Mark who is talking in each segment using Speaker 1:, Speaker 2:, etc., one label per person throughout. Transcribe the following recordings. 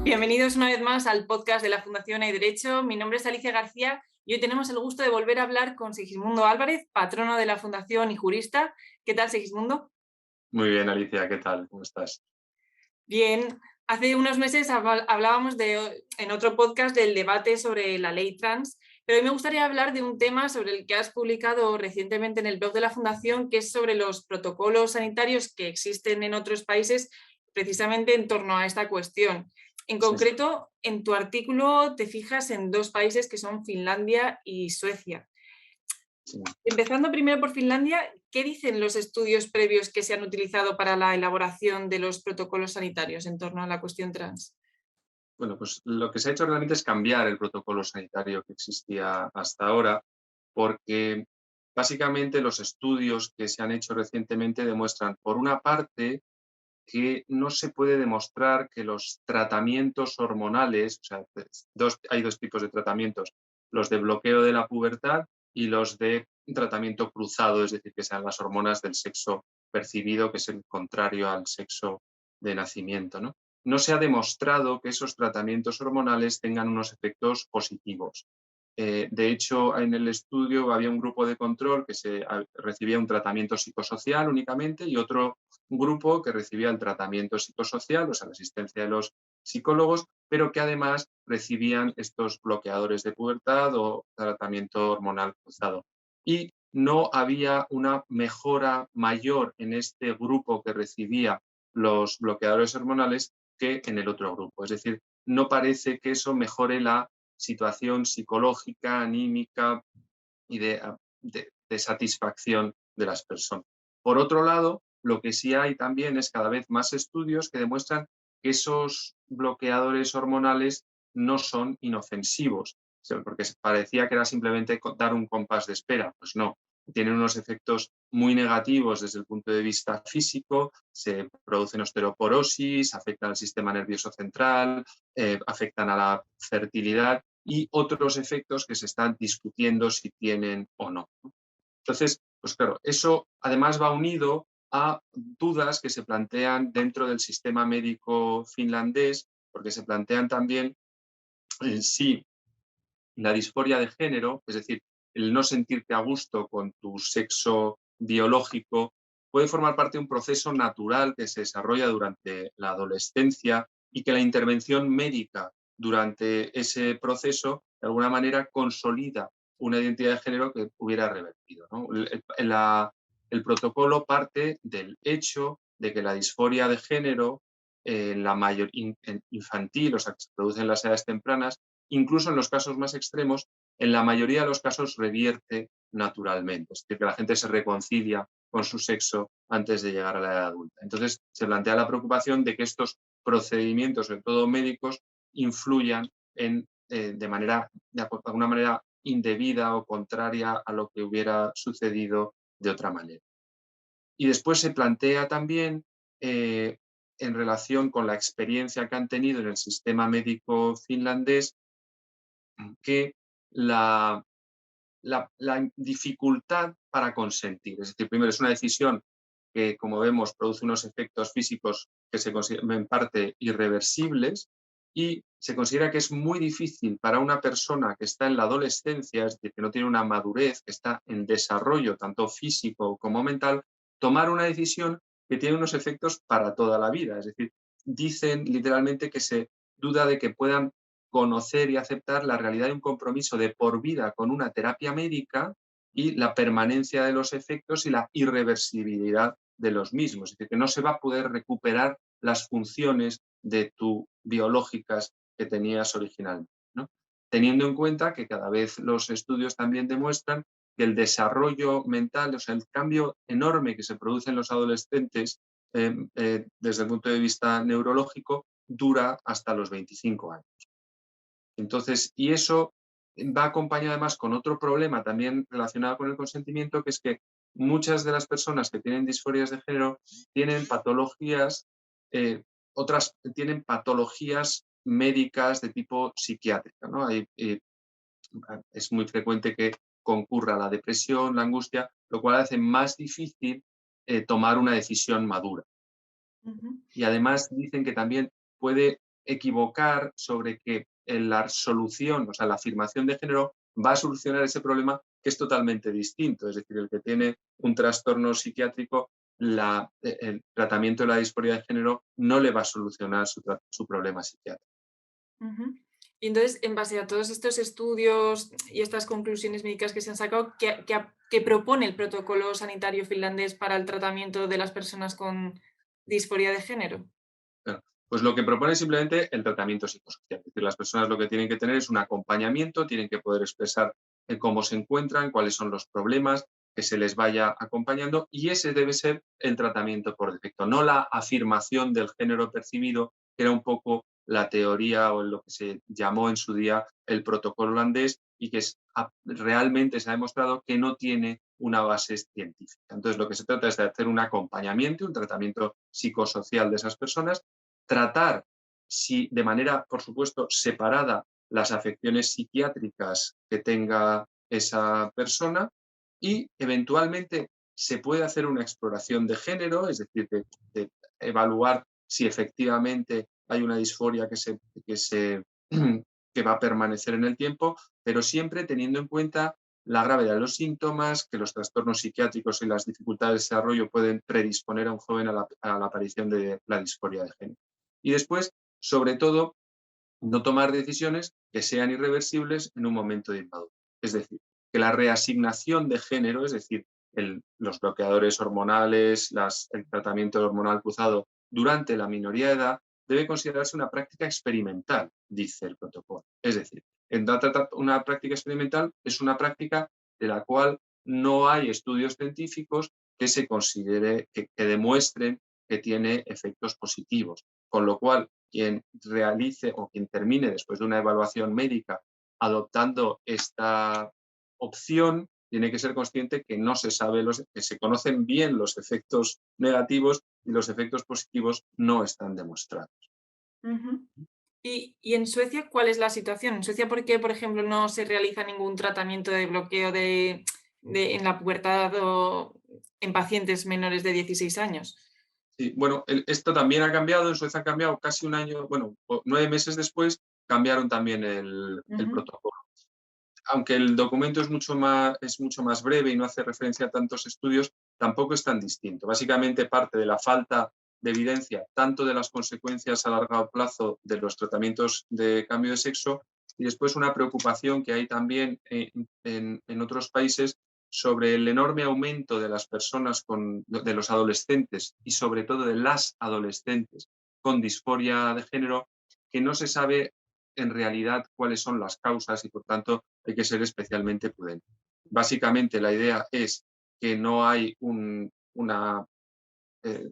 Speaker 1: Bienvenidos una vez más al podcast de la Fundación Hay Derecho. Mi nombre es Alicia García y hoy tenemos el gusto de volver a hablar con Segismundo Álvarez, patrono de la Fundación y jurista. ¿Qué tal, Segismundo?
Speaker 2: Muy bien, Alicia, ¿qué tal? ¿Cómo estás?
Speaker 1: Bien, hace unos meses hablábamos en otro podcast del debate sobre la ley trans, pero hoy me gustaría hablar de un tema sobre el que has publicado recientemente en el blog de la Fundación, que es sobre los protocolos sanitarios que existen en otros países precisamente en torno a esta cuestión. En
Speaker 2: Sí,
Speaker 1: concreto, en tu artículo te fijas en dos países que son Finlandia y Suecia.
Speaker 2: sí.
Speaker 1: Empezando primero por Finlandia, ¿qué dicen los estudios previos que se han utilizado para la elaboración de los protocolos sanitarios en torno a la cuestión trans?
Speaker 2: Bueno, pues lo que se ha hecho realmente es cambiar el protocolo sanitario que existía hasta ahora, porque básicamente los estudios que se han hecho recientemente demuestran, por una parte, que no se puede demostrar que los tratamientos hormonales, o sea, hay dos tipos de tratamientos, los de bloqueo de la pubertad y los de tratamiento cruzado, es decir, que sean las hormonas del sexo percibido, que es el contrario al sexo de nacimiento, ¿no? No se ha demostrado que esos tratamientos hormonales tengan unos efectos positivos. De hecho, en el estudio había un grupo de control que recibía un tratamiento psicosocial únicamente y otro grupo que recibía el tratamiento psicosocial, o sea, la asistencia de los psicólogos, pero que además recibían estos bloqueadores de pubertad o tratamiento hormonal cruzado. Y no había una mejora mayor en este grupo que recibía los bloqueadores hormonales que en el otro grupo. Es decir, no parece que eso mejore la situación psicológica, anímica y de satisfacción de las personas. Por otro lado, lo que sí hay también es cada vez más estudios que demuestran que esos bloqueadores hormonales no son inofensivos, porque parecía que era simplemente dar un compás de espera. Pues no, tienen unos efectos muy negativos desde el punto de vista físico, se producen osteoporosis, afectan al sistema nervioso central, afectan a la fertilidad y otros efectos que se están discutiendo si tienen o no. Entonces, pues claro, eso además va unido a dudas que se plantean dentro del sistema médico finlandés, porque se plantean también si la disforia de género, es decir, el no sentirte a gusto con tu sexo biológico, puede formar parte de un proceso natural que se desarrolla durante la adolescencia y que la intervención médica durante ese proceso, de alguna manera, consolida una identidad de género que hubiera revertido, ¿no? El protocolo parte del hecho de que la disforia de género en la mayor infantil, o sea, que se produce en las edades tempranas, incluso en los casos más extremos, en la mayoría de los casos revierte naturalmente. Es decir, que la gente se reconcilia con su sexo antes de llegar a la edad adulta. Entonces, se plantea la preocupación de que estos procedimientos, sobre todo médicos, influyan de alguna manera indebida o contraria a lo que hubiera sucedido de otra manera. Y después se plantea también, en relación con la experiencia que han tenido en el sistema médico finlandés, que la, la dificultad para consentir. Es decir, primero es una decisión que, como vemos, produce unos efectos físicos que se consideran en parte irreversibles y se considera que es muy difícil para una persona que está en la adolescencia, es decir, que no tiene una madurez, que está en desarrollo tanto físico como mental, tomar una decisión que tiene unos efectos para toda la vida. Es decir, dicen literalmente que se duda de que puedan conocer y aceptar la realidad de un compromiso de por vida con una terapia médica y la permanencia de los efectos y la irreversibilidad de los mismos. Es decir, que no se va a poder recuperar las funciones de tu biológicas que tenías originalmente, ¿no? Teniendo en cuenta que cada vez los estudios también demuestran que el desarrollo mental, o sea, el cambio enorme que se produce en los adolescentes desde el punto de vista neurológico, dura hasta los 25 años. Entonces, y eso va acompañado además con otro problema también relacionado con el consentimiento, que es que muchas de las personas que tienen disforias de género tienen patologías, otras tienen patologías médicas de tipo psiquiátrica, ¿no? Es muy frecuente que concurra la depresión, la angustia, lo cual hace más difícil tomar una decisión madura.
Speaker 1: Ujú.
Speaker 2: Y además dicen que también puede equivocar sobre que la solución, o sea, la afirmación de género va a solucionar ese problema que es totalmente distinto. Es decir, el que tiene un trastorno psiquiátrico, el tratamiento de la disforia de género no le va a solucionar su problema psiquiátrico.
Speaker 1: Ujú. Y entonces, en base a todos estos estudios y estas conclusiones médicas que se han sacado, ¿qué propone el protocolo sanitario finlandés para el tratamiento de las personas con disforia de género?
Speaker 2: Claro. Pues lo que propone es simplemente el tratamiento psicosocial. Es decir, las personas lo que tienen que tener es un acompañamiento, tienen que poder expresar cómo se encuentran, cuáles son los problemas, que se les vaya acompañando y ese debe ser el tratamiento por defecto, no la afirmación del género percibido, que era un poco la teoría o lo que se llamó en su día el protocolo holandés y que realmente se ha demostrado que no tiene una base científica. Entonces, lo que se trata es de hacer un acompañamiento, un tratamiento psicosocial de esas personas, tratar si de manera, por supuesto, separada las afecciones psiquiátricas que tenga esa persona y eventualmente se puede hacer una exploración de género, es decir, de evaluar si efectivamente hay una disforia que va a permanecer en el tiempo, pero siempre teniendo en cuenta la gravedad de los síntomas, que los trastornos psiquiátricos y las dificultades de desarrollo pueden predisponer a un joven a la aparición de la disforia de género. Y después, sobre todo, no tomar decisiones que sean irreversibles en un momento de inmadurez. Es decir, que la reasignación de género, es decir, los bloqueadores hormonales, el tratamiento hormonal cruzado durante la minoría de edad, debe considerarse una práctica experimental, dice el protocolo. Es decir, una práctica experimental es una práctica de la cual no hay estudios científicos que se considere, que demuestren que tiene efectos positivos. Con lo cual, quien realice o quien termine después de una evaluación médica adoptando esta opción tiene que ser consciente que no se sabe, que se conocen bien los efectos negativos y los efectos positivos no están demostrados.
Speaker 1: Ujú. Y en Suecia cuál es la situación? En Suecia, ¿por qué, por ejemplo, no se realiza ningún tratamiento de bloqueo en la pubertad o en pacientes menores de 16 años?
Speaker 2: Sí, bueno, esto también ha cambiado, en Suecia ha cambiado casi un año, bueno, 9 meses después cambiaron también el
Speaker 1: Ujú.
Speaker 2: protocolo. Aunque el documento es mucho más breve y no hace referencia a tantos estudios, tampoco es tan distinto. Básicamente parte de la falta de evidencia, tanto de las consecuencias a largo plazo de los tratamientos de cambio de sexo, y después una preocupación que hay también en otros países sobre el enorme aumento de las personas, de los adolescentes y sobre todo de las adolescentes con disforia de género, que no se sabe en realidad cuáles son las causas y por tanto hay que ser especialmente prudente. Básicamente la idea es que no hay eh,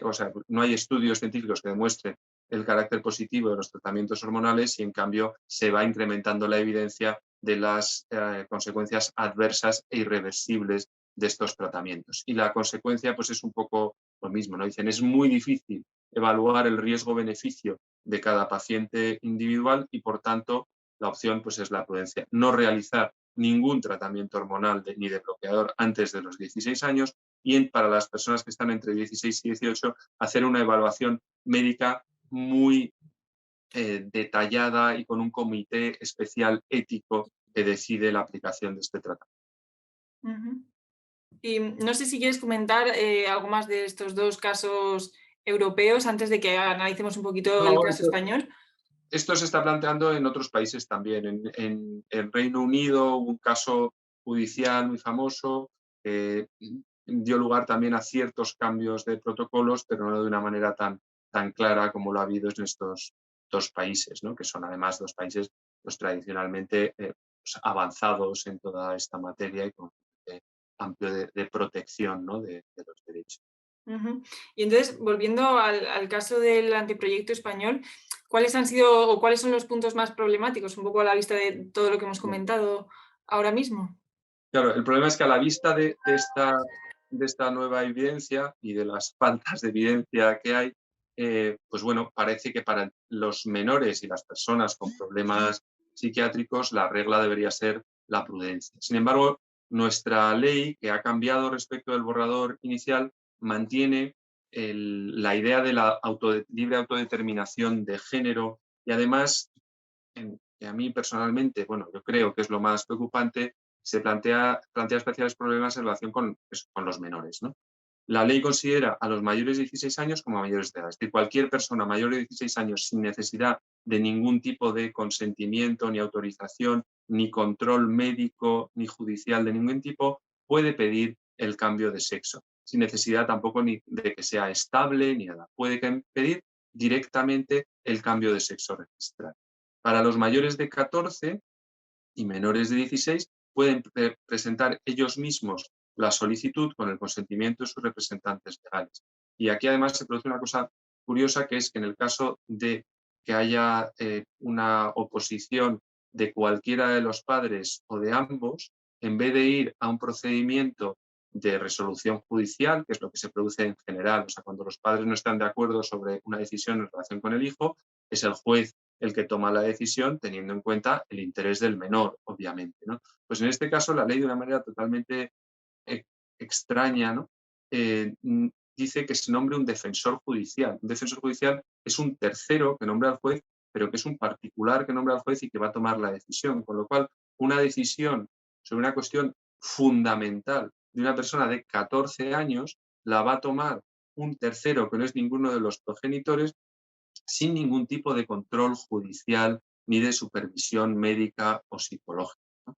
Speaker 2: o sea, no hay estudios científicos que demuestren el carácter positivo de los tratamientos hormonales y en cambio se va incrementando la evidencia de las consecuencias adversas e irreversibles de estos tratamientos. Y la consecuencia pues es un poco lo mismo, ¿no? Dicen, es muy difícil evaluar el riesgo-beneficio de cada paciente individual y por tanto la opción pues es la prudencia. No realizar ningún tratamiento hormonal ni de bloqueador antes de los 16 años y para las personas que están entre 16 y 18 hacer una evaluación médica muy detallada y con un comité especial ético que decide la aplicación de este tratamiento.
Speaker 1: Ujú. Y no sé si quieres comentar algo más de estos dos casos europeos antes de que analicemos un poquito el
Speaker 2: No,
Speaker 1: caso español.
Speaker 2: esto se está planteando en otros países también. En Reino Unido hubo un caso judicial muy famoso que dio lugar también a ciertos cambios de protocolos, pero no de una manera tan clara como lo ha habido en estos dos países, ¿no? Que son además dos países pues, tradicionalmente pues, avanzados en toda esta materia y con amplio de protección, ¿no? de los derechos.
Speaker 1: Ujú. Y entonces, volviendo al caso del anteproyecto español, ¿cuáles han sido o cuáles son los puntos más problemáticos, un poco a la vista de todo lo que hemos comentado ahora mismo?
Speaker 2: Claro, el problema es que a la vista de esta nueva evidencia y de las faltas de evidencia que hay, pues bueno, parece que para los menores y las personas con problemas psiquiátricos la regla debería ser la prudencia. Sin embargo, nuestra ley, que ha cambiado respecto del borrador inicial, mantiene la idea de la libre autodeterminación de género y además, que a mí personalmente, bueno, yo creo que es lo más preocupante, se plantea especiales problemas en relación con los menores, ¿no? La ley considera a los mayores de 16 años como mayores de edad. Es decir, cualquier persona mayor de 16 años sin necesidad de ningún tipo de consentimiento, ni autorización, ni control médico, ni judicial de ningún tipo, puede pedir el cambio de sexo, sin necesidad tampoco ni de que sea estable ni nada. Puede pedir directamente el cambio de sexo registral. Para los mayores de 14 y menores de 16 pueden presentar ellos mismos la solicitud con el consentimiento de sus representantes legales. Y aquí además se produce una cosa curiosa, que es que en el caso de que haya una oposición de cualquiera de los padres o de ambos, en vez de ir a un procedimiento de resolución judicial, que es lo que se produce en general, o sea, cuando los padres no están de acuerdo sobre una decisión en relación con el hijo, es el juez el que toma la decisión teniendo en cuenta el interés del menor, obviamente, ¿no? Pues en este caso la ley, de una manera totalmente extraña, ¿no? Dice que se nombre un defensor judicial. Un defensor judicial es un tercero que nombra al juez, pero que es un particular que nombra al juez y que va a tomar la decisión. Con lo cual, una decisión sobre una cuestión fundamental de una persona de 14 años la va a tomar un tercero que no es ninguno de los progenitores, sin ningún tipo de control judicial ni de supervisión médica o psicológica, ¿no?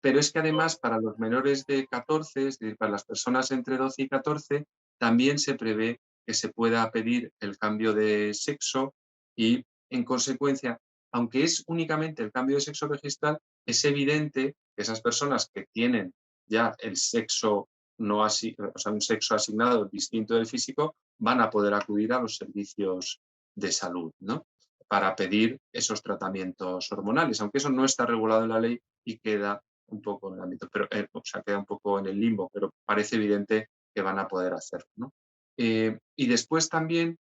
Speaker 2: Pero es que además para los menores de 14, es decir, para las personas entre 12 y 14, también se prevé que se pueda pedir el cambio de sexo y, en consecuencia, aunque es únicamente el cambio de sexo registral, es evidente que esas personas que tienen ya el sexo no así, o sea, un sexo asignado distinto del físico, van a poder acudir a los servicios de salud, ¿no? Para pedir esos tratamientos hormonales, aunque eso no está regulado en la ley y queda un poco en el ámbito, pero, o sea, queda un poco en el limbo, pero parece evidente que van a poder hacerlo, ¿no? Y después también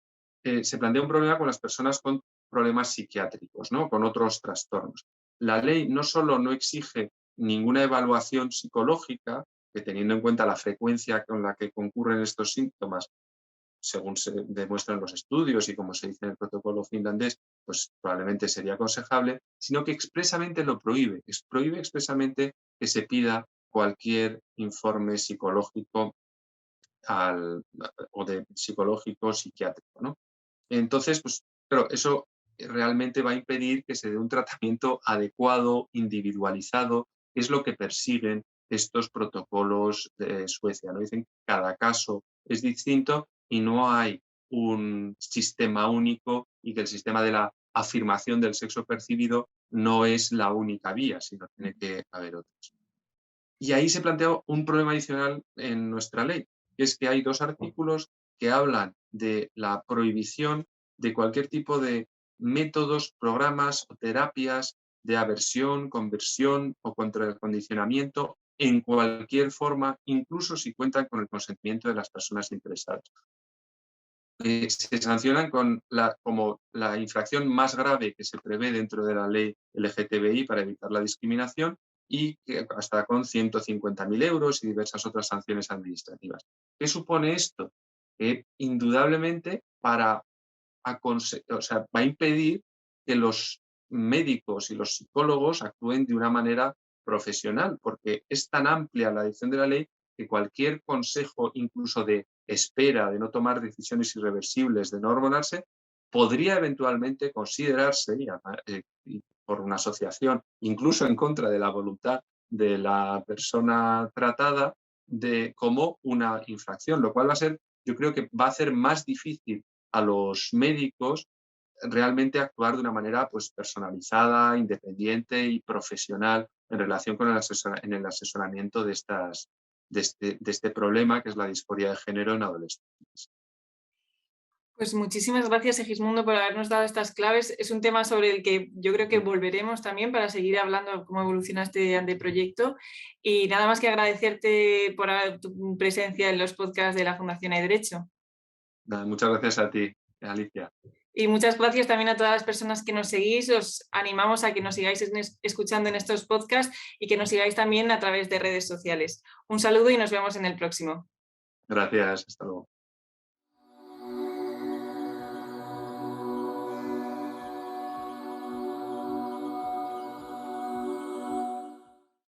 Speaker 2: se plantea un problema con las personas con problemas psiquiátricos, ¿no? Con otros trastornos. La ley no solo no exige ninguna evaluación psicológica, que teniendo en cuenta la frecuencia con la que concurren estos síntomas, según se demuestran los estudios y como se dice en el protocolo finlandés, pues probablemente sería aconsejable, sino que expresamente lo prohíbe. Prohíbe expresamente que se pida cualquier informe psicológico o de psicológico psiquiátrico, ¿no? Entonces, pues, pero eso realmente va a impedir que se dé un tratamiento adecuado, individualizado, que es lo que persiguen estos protocolos de Suecia, ¿no? Dicen que cada caso es distinto y no hay un sistema único y que el sistema de la afirmación del sexo percibido no es la única vía, sino tiene que haber otras. Y ahí se plantea un problema adicional en nuestra ley, que es que hay 2 artículos que hablan de la prohibición de cualquier tipo de métodos, programas o terapias de aversión, conversión o contra el condicionamiento en cualquier forma, incluso si cuentan con el consentimiento de las personas interesadas. Se sancionan como la infracción más grave que se prevé dentro de la ley LGTBI para evitar la discriminación y que hasta con 150.000 euros y diversas otras sanciones administrativas. ¿Qué supone esto? Que indudablemente va a impedir que los médicos y los psicólogos actúen de una manera profesional, porque es tan amplia la edición de la ley que cualquier consejo, incluso de espera, de no tomar decisiones irreversibles, de no hormonarse, podría eventualmente considerarse, y por una asociación, incluso en contra de la voluntad de la persona tratada, como una infracción, lo cual yo creo que va a hacer más difícil a los médicos realmente actuar de una manera pues, personalizada, independiente y profesional en relación con en el asesoramiento de este problema que es la disforia de género en adolescentes.
Speaker 1: Pues muchísimas gracias, Segismundo, por habernos dado estas claves. Es un tema sobre el que yo creo que volveremos también para seguir hablando de cómo evoluciona este anteproyecto. Y nada más que agradecerte por tu presencia en los podcasts de la Fundación Hay Derecho.
Speaker 2: Muchas gracias a ti, Alicia.
Speaker 1: Y muchas gracias también a todas las personas que nos seguís. Os animamos a que nos sigáis escuchando en estos podcasts y que nos sigáis también a través de redes sociales. Un saludo y nos vemos en el próximo.
Speaker 2: Gracias, hasta luego.